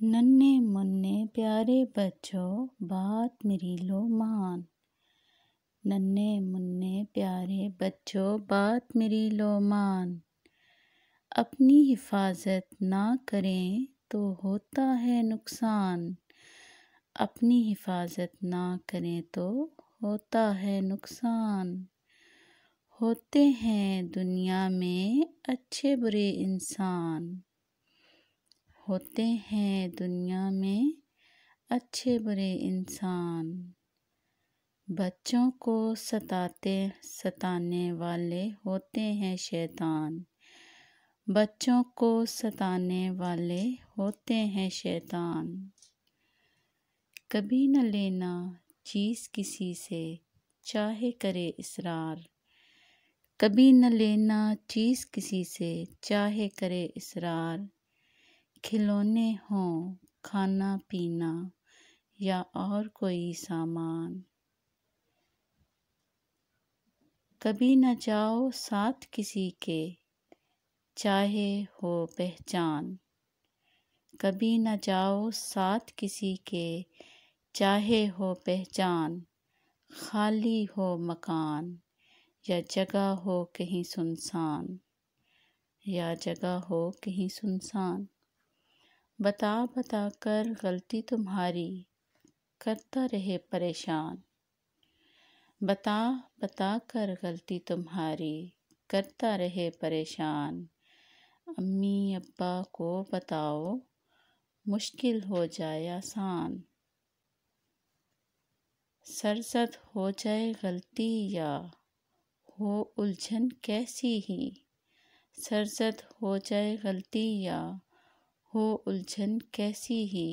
ننھے منھے پیارے بچوں بات میری لو مان، ننھے منھے پیارے بچوں بات میری لو مان، اپنی حفاظت نہ کریں تو ہوتا ہے نقصان، اپنی حفاظت نہ کریں تو ہوتا ہے نقصان، ہوتے ہیں دنیا میں اچھے برے انسان، ہوتے ہیں دنیا میں اچھے برے انسان، بچوں کو ستانے والے ہوتے ہیں شیطان، بچوں کو ستانے والے ہوتے ہیں شیطان، کبھی نہ لینا چیز کسی سے چاہے کرے اصرار، کبھی نہ لینا چیز کسی سے چاہے کرے اصرار، کھلونے ہوں کھانا پینا یا اور کوئی سامان، کبھی نہ جاؤ ساتھ کسی کے چاہے ہو پہچان، کبھی نہ جاؤ ساتھ کسی کے چاہے ہو پہچان، خالی ہو مکان یا جگہ ہو کہیں سنسان، یا جگہ ہو کہیں سنسان، بتا بتا کر غلطی تمہاری کرتا رہے پریشان، بتا بتا کر غلطی تمہاری کرتا رہے پریشان، امی ابا کو بتاؤ مشکل ہو جائے آسان، سرزد ہو جائے غلطی یا ہو الجھن کیسی ہی، سرزد ہو جائے غلطی یا ہو الجھن کیسی ہی،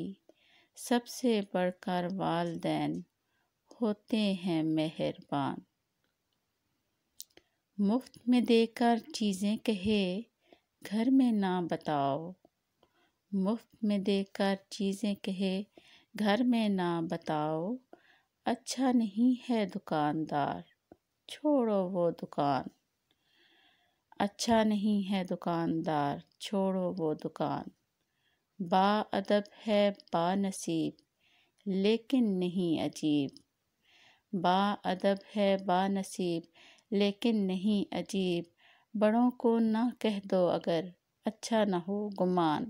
سب سے بڑھ کر والدین ہوتے ہیں مہربان، مفت میں دے کر چیزیں کہے گھر میں نہ بتاؤ، مفت میں دے کر چیزیں کہے گھر میں نہ بتاؤ، اچھا نہیں ہے دکاندار چھوڑو وہ دکان، اچھا نہیں ہے دکاندار چھوڑو وہ دکان، با ادب ہے با نصیب لیکن نہیں عجیب، با ادب ہے با نصیب لیکن نہیں عجیب، بڑوں کو نہ کہہ دو اگر اچھا نہ ہو گمان،